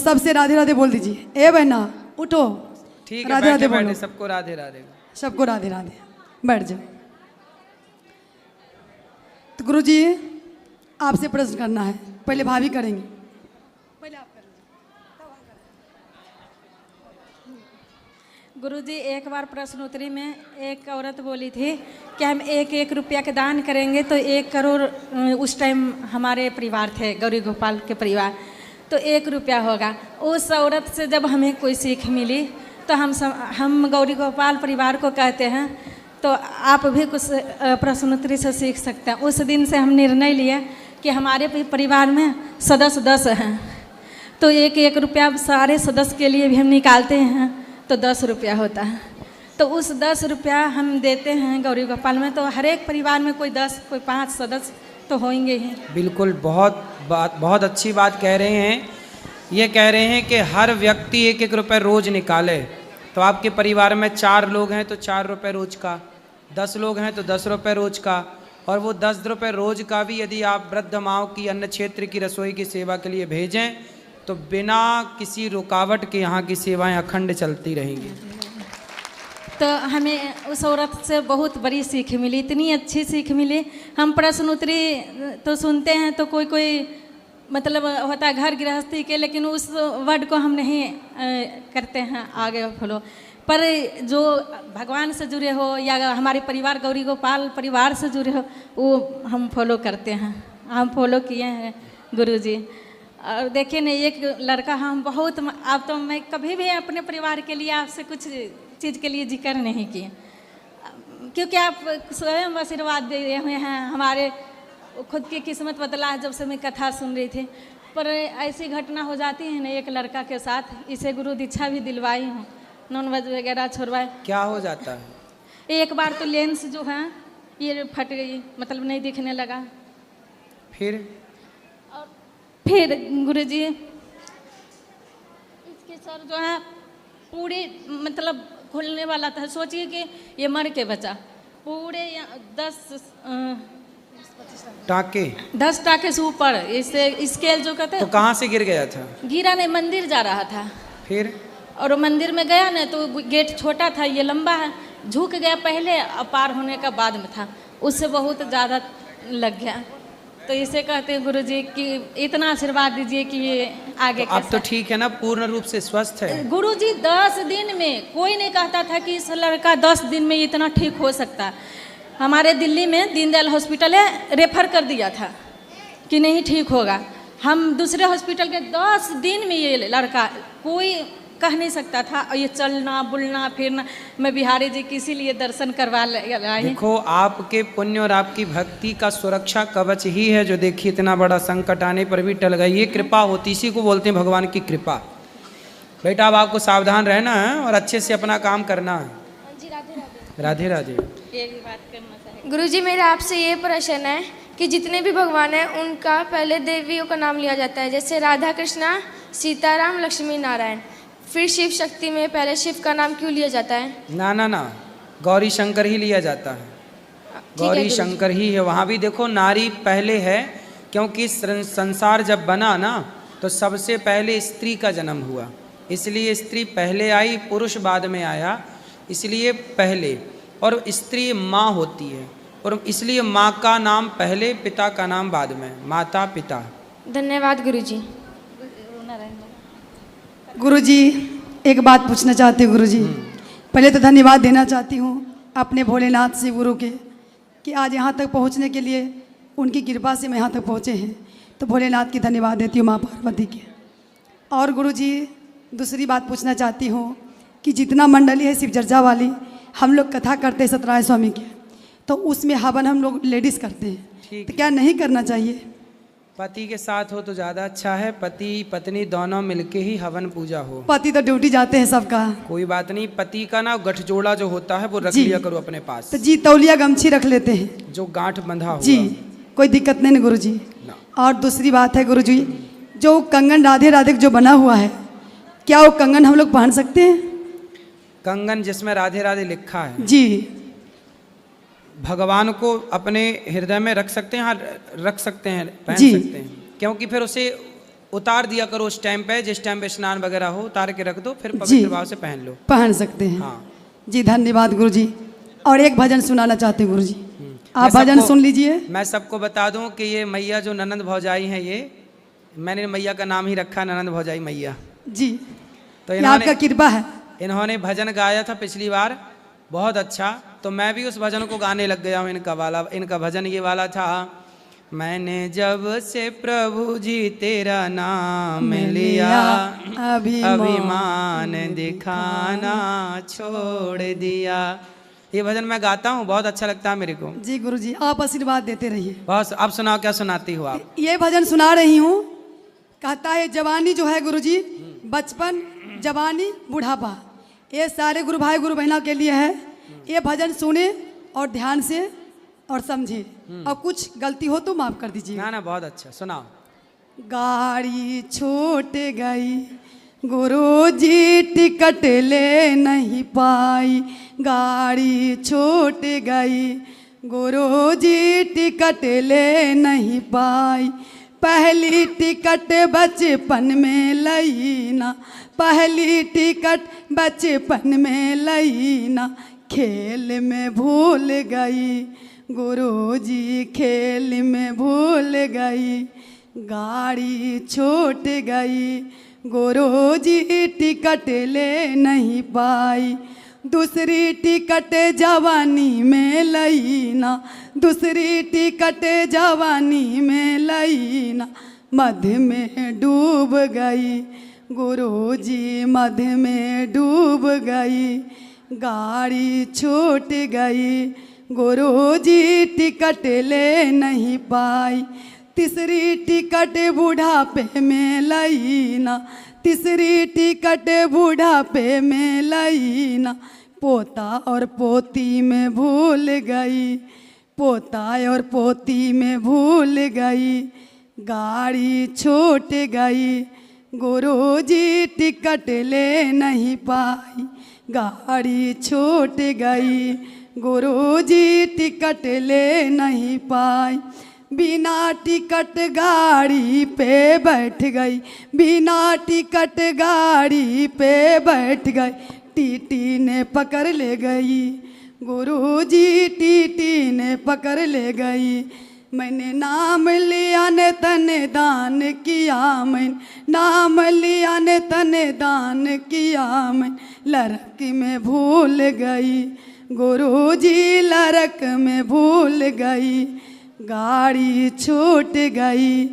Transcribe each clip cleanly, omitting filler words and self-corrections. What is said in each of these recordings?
सबसे राधे राधे बोल दीजिए। ए बहना उठो, ठीक है, राधे राधे बैठे बोलो। सबको राधे राधे। सबको राधे राधे, बैठ जाओ। तो गुरुजी आपसे प्रश्न करना है, पहले भाभी करेंगी। पहले आप करेंगे। गुरुजी एक बार प्रश्नोत्तरी में एक औरत बोली थी कि हम 1-1 रुपया के दान करेंगे तो 1 करोड़, उस टाइम हमारे परिवार थे गौरी गोपाल के परिवार, तो 1 रुपया होगा। उस औरत से जब हमें कोई सीख मिली तो हम गौरी गोपाल परिवार को कहते हैं तो आप भी कुछ प्रश्नोत्तरी से सीख सकते हैं। उस दिन से हम निर्णय लिए कि हमारे परिवार में सदस्य 10 हैं, तो 1-1 रुपया सारे सदस्य के लिए भी हम निकालते हैं तो 10 रुपया होता है। तो उस 10 रुपया हम देते हैं गौरी गोपाल में, तो हर एक परिवार में कोई 10 कोई 5 सदस्य तो होंगे ही। बिल्कुल, बहुत अच्छी बात कह रहे हैं। ये कह रहे हैं कि हर व्यक्ति 1-1 रुपये रोज निकाले। तो आपके परिवार में 4 लोग हैं तो 4 रुपये रोज का, 10 लोग हैं तो 10 रुपये रोज का, और वो 10 रुपये रोज का भी यदि आप वृद्ध माओं की अन्न क्षेत्र की रसोई की सेवा के लिए भेजें तो बिना किसी रुकावट के यहाँ की सेवाएं अखंड चलती रहेंगी। तो हमें उस औरत से बहुत बड़ी सीख मिली, इतनी अच्छी सीख मिली। हम प्रश्नोत्तरी तो सुनते हैं तो कोई कोई मतलब होता है घर गृहस्थी के, लेकिन उस वर्ड को हम नहीं करते हैं आगे फॉलो। पर जो भगवान से जुड़े हो या हमारे परिवार गौरी गोपाल परिवार से जुड़े हो वो हम फॉलो करते हैं, हम फॉलो किए हैं गुरुजी। और देखिए ना, एक लड़का हम बहुत, अब तो मैं कभी भी अपने परिवार के लिए आपसे कुछ चीज़ के लिए जिक्र नहीं किए, क्योंकि आप स्वयं आशीर्वाद दे हुए हैं। हमारे खुद की किस्मत बदला है जब से मैं कथा सुन रही थी। पर ऐसी घटना हो जाती है ना एक लड़का के साथ, इसे गुरु दीक्षा भी दिलवाई हूँ, नॉन वेज वगैरह छोड़वाए। क्या हो जाता है? एक बार तो लेंस जो है ये फट गई, मतलब नहीं दिखने लगा। फिर गुरुजी इसके सर जो है पूरी मतलब खुलने वाला था। सोचिए कि ये मर के बचा, पूरे 10 टाके से ऊपर इसे स्केल जो कहते हैं। तो कहाँ से गिर गया था? गिरा नहीं, मंदिर जा रहा था। फिर और मंदिर में गया ना तो गेट छोटा था, ये लंबा है, झुक गया पहले, पार होने का बाद में था, उससे बहुत ज़्यादा लग गया। तो इसे कहते हैं गुरुजी कि इतना आशीर्वाद दीजिए कि ये आगे तो अब तो ठीक है ना, पूर्ण रूप से स्वस्थ है। गुरुजी 10 दिन में, कोई नहीं कहता था कि इस लड़का 10 दिन में इतना ठीक हो सकता। हमारे दिल्ली में दीनदयाल हॉस्पिटल है, रेफर कर दिया था कि नहीं ठीक होगा। हम दूसरे हॉस्पिटल के 10 दिन में ये लड़का, कोई कह नहीं सकता था। और ये चलना बुलना फिरना, मैं बिहारी जी के इसीलिए दर्शन करवा लाई। देखो, आपके पुण्य और आपकी भक्ति का सुरक्षा कवच ही है जो देखिए इतना बड़ा संकट आने पर भी टल गई। ये कृपा होती, इसी को बोलते हैं भगवान की कृपा। बेटा अब आपको सावधान रहना है और अच्छे से अपना काम करना है। जी राधे राधे। राधे राधे। एक बात करना चाहिए गुरुजी, मेरा आपसे ये प्रश्न है कि जितने भी भगवान हैं उनका पहले देवियों का नाम लिया जाता है, जैसे राधा कृष्णा, सीताराम, लक्ष्मी नारायण, फिर शिव शक्ति में पहले शिव का नाम क्यों लिया जाता है? ना, गौरी शंकर ही लिया जाता है। गौरी शंकर ही है। वहाँ भी देखो नारी पहले है, क्योंकि संसार जब बना ना तो सबसे पहले स्त्री का जन्म हुआ, इसलिए स्त्री पहले आई, पुरुष बाद में आया, इसलिए पहले। और स्त्री माँ होती है और इसलिए माँ का नाम पहले, पिता का नाम बाद में, माता पिता। धन्यवाद गुरुजी। गुरुजी एक बात पूछना चाहती हूँ गुरुजी। पहले तो धन्यवाद देना चाहती हूँ अपने भोलेनाथ से गुरु के, कि आज यहाँ तक पहुँचने के लिए उनकी कृपा से मैं यहाँ तक पहुँचे हैं, तो भोलेनाथ की धन्यवाद देती हूँ, माँ पार्वती के। और गुरुजी दूसरी बात पूछना चाहती हूँ कि जितना मंडली है शिव चर्चा वाली, हम लोग कथा करते हैं सत्यनारायण स्वामी के, तो उसमें हवन हम लोग लेडीज़ करते हैं, तो क्या नहीं करना चाहिए? पति के साथ हो तो ज़्यादा अच्छा है, पति पत्नी दोनों मिलके ही हवन पूजा हो। पति तो ड्यूटी जाते हैं सबका। कोई बात नहीं, पति का ना गठजोड़ा जो होता है वो रख लिया करो अपने पास। तो जी तौलिया गमछी रख लेते हैं, जो गांठ बंधा हुआ। जी कोई दिक्कत नहीं गुरु जी। और दूसरी बात है गुरु जी, जो कंगन राधे राधे जो बना हुआ है, क्या वो कंगन हम लोग पहन सकते हैं? कंगन जिसमें राधे राधे लिखा है जी, भगवान को अपने हृदय में रख सकते हैं। हाँ रख सकते हैं, पहन जी। सकते हैं, क्योंकि फिर उसे उतार दिया करो उस टाइम पे, जिस टाइम पे स्नान वगैरह हो उतार के रख दो, फिर जी। पवित्र भाव से पहन लो। पहन सकते हैं। हाँ। जी धन्यवाद गुरुजी। और एक भजन सुनाना चाहते हैं गुरुजी, आप मैं भजन सबको- सुन लीजिए। मैं सबको बता दूं कि ये मैया जो ननंद भौजाई हैं, ये मैंने मैया का नाम ही रखा ननंद भौजाई मैया। जी तो ये आपका कृपा है। इन्होंने भजन गाया था पिछली बार, बहुत अच्छा, तो मैं भी उस भजन को गाने लग गया हूँ। इनका भजन ये वाला था, मैंने जब से प्रभु जी तेरा नाम लिया, अभिमान दिखाना छोड़ दिया। ये भजन मैं गाता हूँ, बहुत अच्छा लगता है मेरे को। जी गुरुजी आप आशीर्वाद देते रहिए। बस अब सुनाओ, क्या सुनाती हो आप? ये भजन सुना रही हूँ, कहता है जवानी जो है गुरुजी, बचपन जवानी बुढ़ापा, ये सारे गुरु भाई गुरु बहनों के लिए है। ये भजन सुने और ध्यान से और समझे, और कुछ गलती हो तो माफ कर दीजिए। ना ना बहुत अच्छा, सुनाओ। गाड़ी छूट गई गुरुजी टिकट ले नहीं पाई, गाड़ी छूट गई गुरुजी टिकट ले नहीं पाई, पहली टिकट बचपन में लई ना, पहली टिकट बचपन में लई ना, खेल में भूल गई गुरुजी खेल में भूल गई, गाड़ी छूट गई गुरुजी टिकट ले नहीं पाई, दूसरी टिकट जवानी में लई ना, दूसरी टिकट जवानी में लई ना, मध्य में डूब गई गुरुजी मध्य में डूब गई, गाड़ी छूट गई गुरुजी टिकट ले नहीं पाई, तीसरी टिकट बुढ़ापे में लई ना, तीसरी टिकट बुढ़ापे में लई ना, पोता और पोती में भूल गई, पोता और पोती में भूल गई, गाड़ी छूट गई गुरुजी टिकट ले नहीं पाई, गाड़ी छूट गई गुरुजी टिकट ले नहीं पाई, बिना टिकट गाड़ी पे बैठ गई, बिना टिकट गाड़ी पे बैठ गई, टीटी ने पकड़ ले गई गुरुजी टीटी ने पकड़ ले गई, मैंने नाम लिया ने तने दान किया, मैंने नाम लिया ने तने दान किया, मैं लड़क में भूल गई गुरुजी लड़क में भूल गई, गाड़ी छूट गई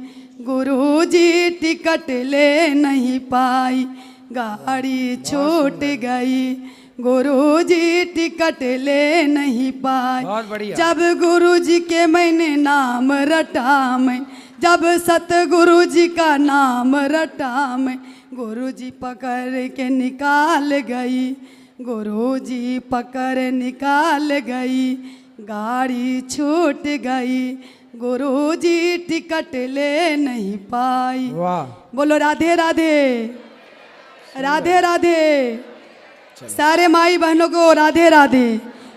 गुरुजी टिकट ले नहीं पाई, गाड़ी छूट गई गुरुजी टिकट ले नहीं पाई, बहुत बढ़िया। जब गुरुजी के मैंने नाम रटा, मैं जब सतगुरु जी का नाम रटा, मैं गुरुजी पकड़ के निकाल गई, गुरुजी पकड़ निकाल गई, गाड़ी छूट गई गुरुजी टिकट ले नहीं पाई। वाह, बोलो राधे राधे राधे राधे, सारे माई बहनों को राधे राधे,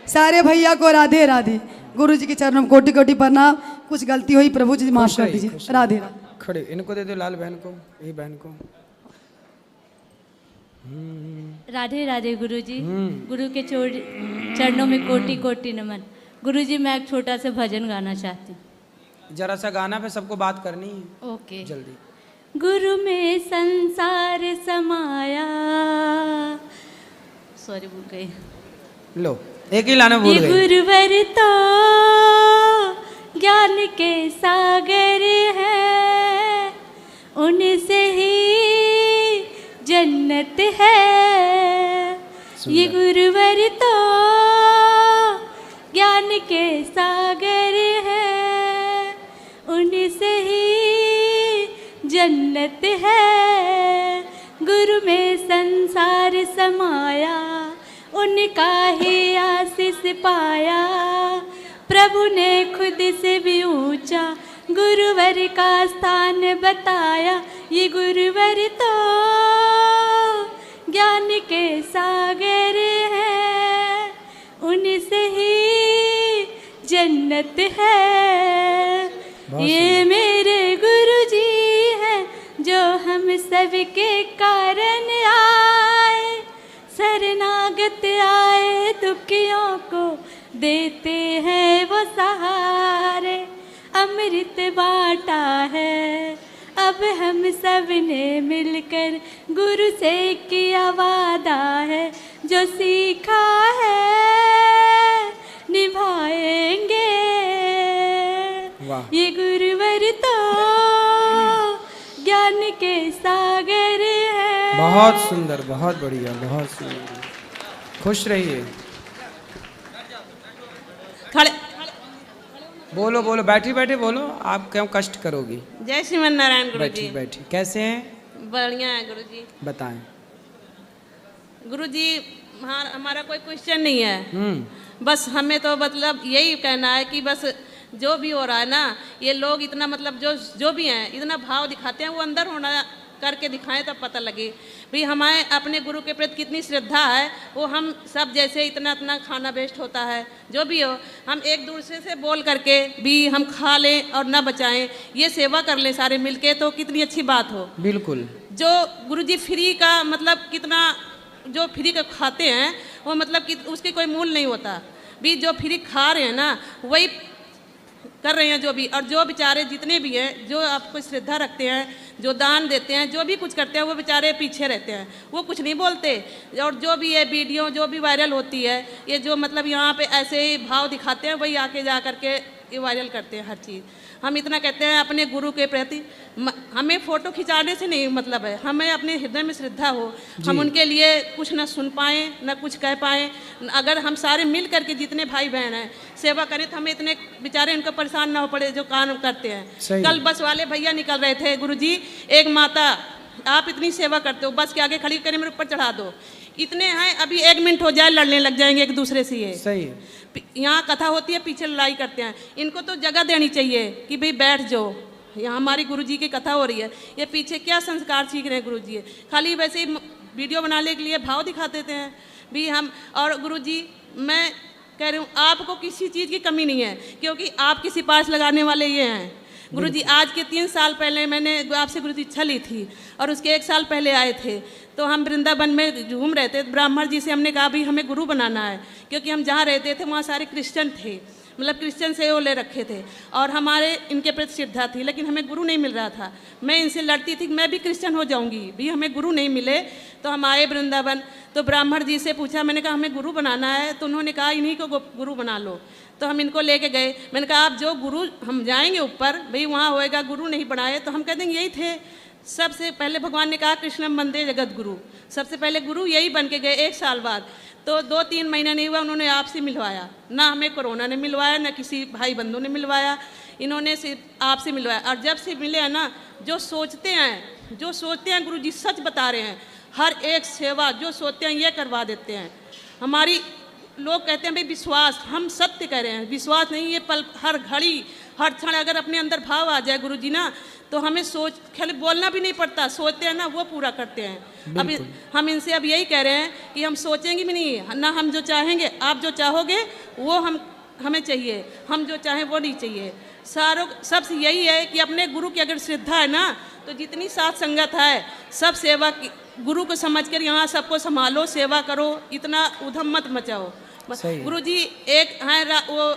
सारे भैया को राधे राधे, गुरु जी के चरणों में कोटि कोटि प्रणाम, कुछ गलती हुई प्रभु जी माफ कर दीजिए। राधे राधे। खड़े इनको दे दो, लाल बहन को, ये बहन को। राधे राधे गुरुजी, गुरु के चरणों में कोटि कोटि नमन। गुरुजी मैं एक छोटा सा भजन गाना चाहती हूँ। जरा सा गाना पे सबको बात करनी है, ओके। जल्दी। गुरु में संसार समाया, सॉरी भूल गई, लो एक ही लाना भूल ये गई। गुरुवर तो ज्ञान के सागर है, उनसे ही जन्नत है, ये गुरुवर तो ज्ञान के सागर है, उनसे ही जन्नत है, गुरु में संसार समाया, उनका ही आशीष पाया, प्रभु ने खुद से भी ऊंचा गुरुवर का स्थान बताया, ये गुरुवर तो ज्ञान के सागर है, उनसे ही जन्नत है, ये मेरे गुरु जी हैं जो सबके कारण आए, शरणागत आए दुखियों को देते हैं वो सहारे। अमृत बांटा है अब हम सब ने मिलकर, गुरु से किया वादा है, जो सीखा है निभाएंगे। वाह। ये गुरुवर तो ज्ञान के सागर है। बहुत सुंदर, बहुत बढ़िया, बहुत सुंदर। खुश रहिए। खड़े बोलो बोलो, बैठी बैठे बोलो, आप क्यों कष्ट करोगी। जय श्रीमन नारायण गुरु बैठी जी। बैठी। कैसे हैं, बढ़िया है गुरु जी। बताएं। गुरु जी हमारा कोई क्वेश्चन नहीं है, बस हमें तो मतलब यही कहना है कि बस जो भी हो रहा है ना, ये लोग इतना मतलब जो भी हैं इतना भाव दिखाते हैं, वो अंदर होना करके दिखाएं तब पता लगे भाई हमारे अपने गुरु के प्रति कितनी श्रद्धा है। वो हम सब जैसे इतना इतना खाना वेस्ट होता है, जो भी हो हम एक दूसरे से बोल करके भी हम खा लें और ना बचाएं, ये सेवा कर लें सारे मिलके, तो कितनी अच्छी बात हो। बिल्कुल। जो गुरुजी फ्री का मतलब कितना जो फ्री का खाते हैं वो मतलब कि उसकी कोई मूल नहीं होता भी, जो फ्री खा रहे हैं ना वही कर रहे हैं जो भी, और जो बेचारे जितने भी हैं जो आपको श्रद्धा रखते हैं, जो दान देते हैं, जो भी कुछ करते हैं, वो बेचारे पीछे रहते हैं, वो कुछ नहीं बोलते। और जो भी ये वीडियो जो भी वायरल होती है, ये जो मतलब यहाँ पे ऐसे ही भाव दिखाते हैं, वही आके जा करके ये वायरल करते हैं हर चीज़। हम इतना कहते हैं अपने गुरु के प्रति, हमें फ़ोटो खिंचाने से नहीं मतलब है, हमें अपने हृदय में श्रद्धा हो, हम उनके लिए कुछ ना सुन पाएँ ना कुछ कह पाएँ। अगर हम सारे मिल करके जितने भाई बहन हैं सेवा करें तो हमें इतने बेचारे उनको परेशान ना हो पड़े जो काम करते हैं। कल बस वाले भैया निकल रहे थे, गुरुजी एक माता आप इतनी सेवा करते हो, बस के आगे खड़ी करके मेरे ऊपर चढ़ा दो, इतने हैं अभी 1 मिनट हो जाए लड़ने लग जाएंगे एक दूसरे से। ये सही है। यहाँ कथा होती है पीछे लड़ाई करते हैं, इनको तो जगह देनी चाहिए कि भाई बैठ जाओ, यहाँ हमारी गुरुजी की कथा हो रही है, ये पीछे क्या संस्कार सीख रहे हैं गुरुजी, खाली वैसे ही वीडियो बनाने के लिए भाव दिखा देते हैं भी हम। और गुरुजी मैं कह रही हूँ आपको किसी चीज़ की कमी नहीं है, क्योंकि आपकी सिफारिश लगाने वाले ये हैं। गुरुजी आज के 3 साल पहले मैंने आपसे गुरुजी इच्छा ली थी, और उसके 1 साल पहले आए थे, तो हम वृंदावन में घूम रहे थे, ब्राह्मण जी से हमने कहा भाई हमें गुरु बनाना है, क्योंकि हम जहाँ रहते थे वहाँ सारे क्रिश्चियन थे, मतलब क्रिश्चियन से वो ले रखे थे, और हमारे इनके प्रति श्रद्धा थी, लेकिन हमें गुरु नहीं मिल रहा था। मैं इनसे लड़ती थी मैं भी क्रिश्चियन हो जाऊंगी, भी हमें गुरु नहीं मिले। तो हम आए वृंदावन, तो ब्राह्मण जी से पूछा, मैंने कहा हमें गुरु बनाना है, तो उन्होंने कहा इन्हीं को गुरु बना लो। तो हम इनको लेके गए, मैंने कहा आप जो गुरु हम जाएंगे ऊपर भाई वहाँ होएगा, गुरु नहीं बनाए तो हम कहते हैं यही थे। सबसे पहले भगवान ने कहा कृष्णम वंदे जगत गुरु, सबसे पहले गुरु यही बन के गए। 1 साल बाद तो 2-3 महीना नहीं हुआ उन्होंने आपसे मिलवाया, ना हमें कोरोना ने मिलवाया ना किसी भाई बंधु ने मिलवाया, इन्होंने सिर्फ आपसे मिलवाया। और जब से मिले हैं ना, जो सोचते हैं गुरु जी सच बता रहे हैं, हर एक सेवा जो सोचते हैं ये करवा देते हैं। हमारी लोग कहते हैं भाई विश्वास, हम सत्य कह रहे हैं, विश्वास नहीं, ये पल हर घड़ी हर क्षण अगर अपने अंदर भाव आ जाए गुरु जी ना, तो हमें सोच खाली बोलना भी नहीं पड़ता, सोचते हैं ना वो पूरा करते हैं। अब हम इनसे अब यही कह रहे हैं कि हम सोचेंगे भी नहीं ना, हम जो चाहेंगे आप जो चाहोगे वो हमें चाहिए, हम जो चाहें वो नहीं चाहिए। सारों सबसे यही है कि अपने गुरु की अगर श्रद्धा है ना, तो जितनी साथ संगत है सब सेवा की गुरु को समझकर यहाँ सबको संभालो, सेवा करो, इतना उधम मत मचाओ। गुरुजी एक हैं वो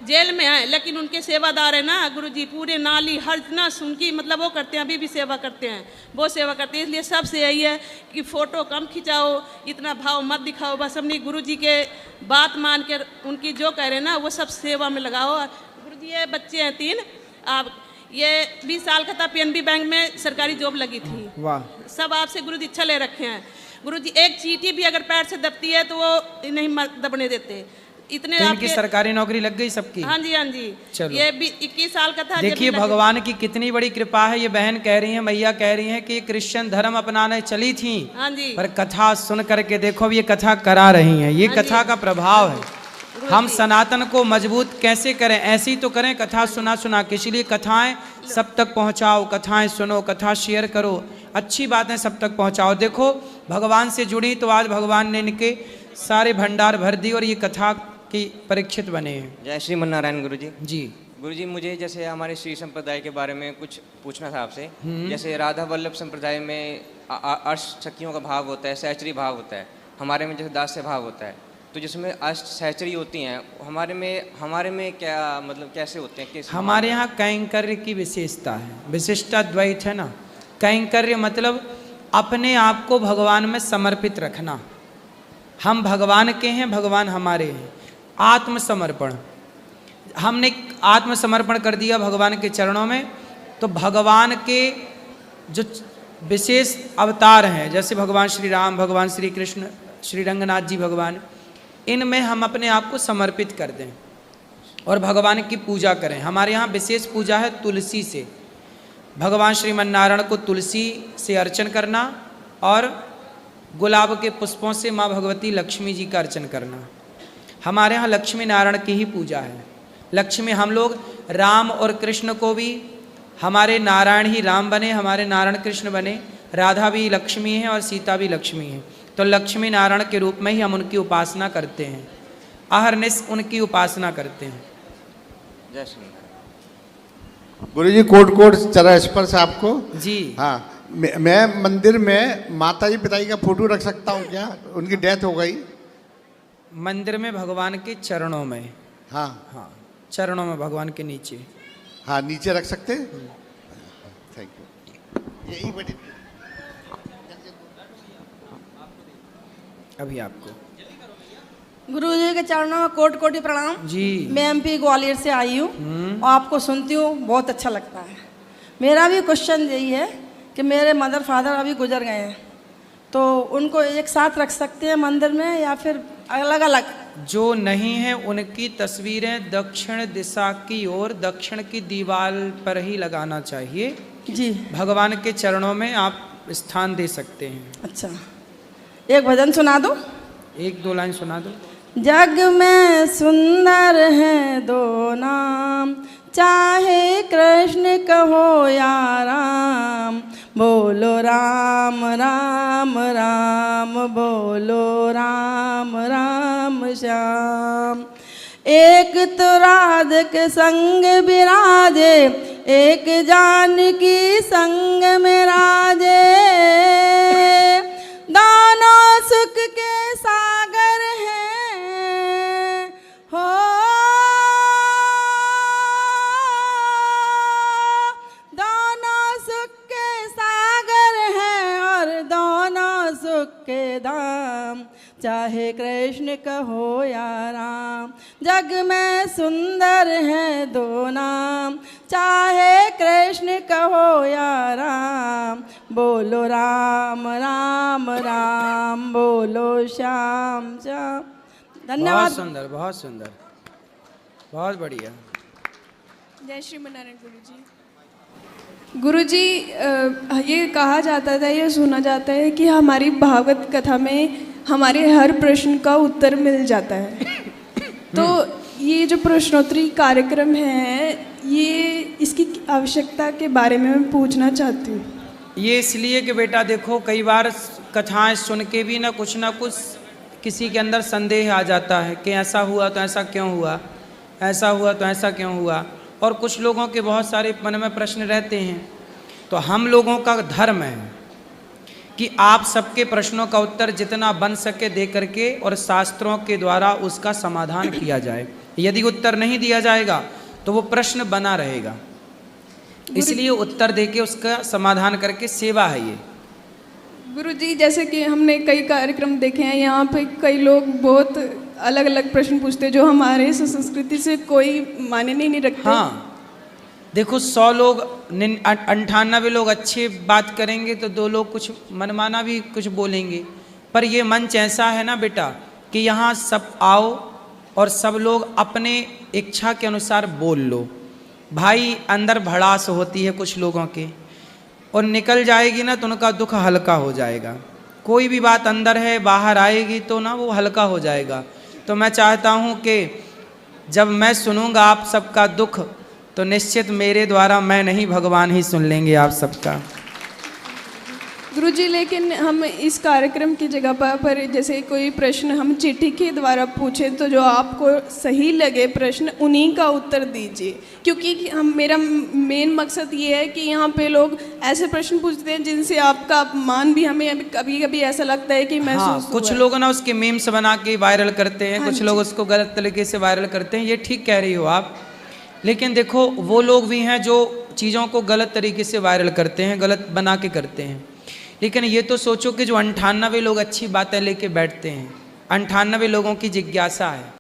जेल में हैं, लेकिन उनके सेवादार है ना गुरुजी, पूरे नाली हर इतना उनकी मतलब वो करते हैं, अभी भी सेवा करते हैं, वो सेवा करते हैं। इसलिए सबसे यही है कि फ़ोटो कम खिंचाओ, इतना भाव मत दिखाओ, बस अपनी गुरुजी के बात मान कर उनकी जो कह रहे हैं ना वो सब सेवा में लगाओ। गुरुजी ये बच्चे हैं 3, आप ये 20 साल का था, PNB बैंक में सरकारी जॉब लगी थी। वाह। सब आपसे गुरुजी इच्छा ले रखे हैं। गुरुजी एक चींटी भी अगर पैर से दबती है तो वो नहीं दबने देते, इतने तो इनकी सरकारी नौकरी लग गई सबकी। हाँ जी हाँ जी। चलो। ये 21 साल का था। देखिए भगवान की कितनी बड़ी कृपा है। ये बहन कह रही है, मैया कह रही है कि क्रिश्चियन धर्म अपनाने चली थी, हाँ जी, पर कथा सुन करके देखो ये कथा करा रही हैं, ये कथा का प्रभाव है। हम सनातन को मजबूत कैसे करें, ऐसी तो करें कथा सुना सुना के। इसलिए कथाएं सब तक पहुंचाओ, कथाएं सुनो, कथा शेयर करो, अच्छी बातें सब तक पहुंचाओ। देखो भगवान से जुड़ी तो आज भगवान ने इनके सारे भंडार भर दी और ये कथा की परीक्षित बने हैं। जय श्रीमन नारायण गुरु जी। जी गुरुजी मुझे जैसे हमारे श्री संप्रदाय के बारे में कुछ पूछना था आपसे। जैसे राधा वल्लभ संप्रदाय में अष्ट शक्तियों का भाव होता है, सहचरी भाव होता है। हमारे में जैसे दास्य भाव होता है, तो जिसमें अष्ट सहचरी होती हैं, हमारे में क्या मतलब कैसे होते हैं? कैसे? हमारे यहाँ कैंकर्य की विशेषता है, विशिष्टा द्वैत है ना। कैंकर्य मतलब अपने आप को भगवान में समर्पित रखना। हम भगवान के हैं, भगवान हमारे हैं। आत्मसमर्पण, हमने आत्मसमर्पण कर दिया भगवान के चरणों में, तो भगवान के जो विशेष अवतार हैं, जैसे भगवान श्री राम, भगवान श्री कृष्ण, श्री रंगनाथ जी भगवान, इनमें हम अपने आप को समर्पित कर दें और भगवान की पूजा करें। हमारे यहाँ विशेष पूजा है तुलसी से। भगवान श्रीमन नारायण को तुलसी से अर्चन करना और गुलाब के पुष्पों से माँ भगवती लक्ष्मी जी का अर्चन करना। हमारे यहाँ लक्ष्मी नारायण की ही पूजा है। लक्ष्मी, हम लोग राम और कृष्ण को भी, हमारे नारायण ही राम बने, हमारे नारायण कृष्ण बने, राधा भी लक्ष्मी है और सीता भी लक्ष्मी है। तो लक्ष्मी नारायण के रूप में ही हम उनकी उपासना करते हैं, अहरनिश उनकी उपासना करते हैं। जय श्री राम। गुरुजी कोट चरण स्पर्श आपको जी हाँ। मैं मंदिर में माता जी पिताजी का फोटो रख सकता हूँ क्या? उनकी डेथ हो गई। मंदिर में भगवान के चरणों में? हाँ हाँ, चरणों में भगवान के नीचे। हाँ, नीचे रख सकते हैं। Thank you. यही बड़ी अभी आपको गुरु जी के चरणों में कोटि कोटि प्रणाम जी। मैं एमपी ग्वालियर से आई हूँ और आपको सुनती हूँ, बहुत अच्छा लगता है। मेरा भी क्वेश्चन यही है कि मेरे मदर फादर अभी गुजर गए हैं, तो उनको एक साथ रख सकते हैं मंदिर में या फिर अलग अलग? जो नहीं है उनकी तस्वीरें दक्षिण दिशा की ओर, दक्षिण की दीवार पर ही लगाना चाहिए जी। भगवान के चरणों में आप स्थान दे सकते हैं। अच्छा, एक भजन सुना दो, एक दो लाइन सुना दो। जग में सुंदर हैं दो नाम, चाहे कृष्ण कहो या राम, बोलो राम राम राम, बोलो राम राम श्याम। एक तो राधिक संग विराजे, एक जानकी संग में राजे, दोनों सुख के सागर हैं हो, दोनों सुख के सागर हैं और दोनों सुख के धाम, चाहे कृष्ण कहो या राम। जग में सुंदर हैं दो नाम, चाहे कृष्ण कहो या राम, बोलो राम राम राम, बोलो श्याम श्याम। धन्यवाद। बहुत सुंदर, बहुत सुंदर, बहुत बढ़िया। जय श्रीमनारायण गुरुजी। ये कहा जाता था, ये सुना जाता है कि हमारी भागवत कथा में हमारे हर प्रश्न का उत्तर मिल जाता है। तो ये जो प्रश्नोत्तरी कार्यक्रम है, ये इसकी आवश्यकता के बारे में मैं पूछना चाहती हूँ। ये इसलिए कि बेटा देखो, कई बार कथाएं सुन के भी ना कुछ किसी के अंदर संदेह आ जाता है कि ऐसा हुआ तो ऐसा क्यों हुआ, ऐसा हुआ तो ऐसा क्यों हुआ, और कुछ लोगों के बहुत सारे मन में प्रश्न रहते हैं। तो हम लोगों का धर्म है कि आप सबके प्रश्नों का उत्तर जितना बन सके दे करके और शास्त्रों के द्वारा उसका समाधान किया जाए। यदि उत्तर नहीं दिया जाएगा तो वो प्रश्न बना रहेगा, इसलिए उत्तर देके उसका समाधान करके सेवा है ये। गुरुजी, जैसे कि हमने कई कार्यक्रम देखे हैं, यहाँ पे कई लोग बहुत अलग अलग प्रश्न पूछते हैं जो हमारे संस्कृति से कोई मायने नहीं रखते। हाँ, देखो 100 लोग 98 लोग अच्छे बात करेंगे तो 2 लोग कुछ मनमाना भी कुछ बोलेंगे। पर ये मंच ऐसा है ना बेटा कि यहाँ सब आओ और सब लोग अपने इच्छा के अनुसार बोल लो। भाई अंदर भड़ास होती है कुछ लोगों के, और निकल जाएगी ना तो उनका दुख हल्का हो जाएगा। कोई भी बात अंदर है बाहर आएगी तो ना वो हल्का हो जाएगा। तो मैं चाहता हूँ कि जब मैं सुनूंगा आप सबका दुख तो निश्चित मेरे द्वारा मैं नहीं, भगवान ही सुन लेंगे आप सबका। गुरुजी, लेकिन हम इस कार्यक्रम की जगह पर जैसे कोई प्रश्न हम चिट्ठी के द्वारा पूछें तो जो आपको सही लगे प्रश्न उन्हीं का उत्तर दीजिए, क्योंकि हम मेरा मेन मकसद ये है कि यहाँ पे लोग ऐसे प्रश्न पूछते हैं जिनसे आपका अपमान भी हमें कभी कभी ऐसा लगता है कि महसूस हाँ, हुआ कुछ है। लोग ना उसके मीम्स बना के वायरल करते हैं, हाँ कुछ जी। लोग उसको गलत तरीके से वायरल करते हैं, ये ठीक कह रही हो आप। लेकिन देखो वो लोग भी हैं जो चीज़ों को गलत तरीके से वायरल करते हैं, गलत बना के करते हैं। लेकिन ये तो सोचो कि जो 98 लोग अच्छी बातें लेके बैठते हैं, 98 लोगों की जिज्ञासा है,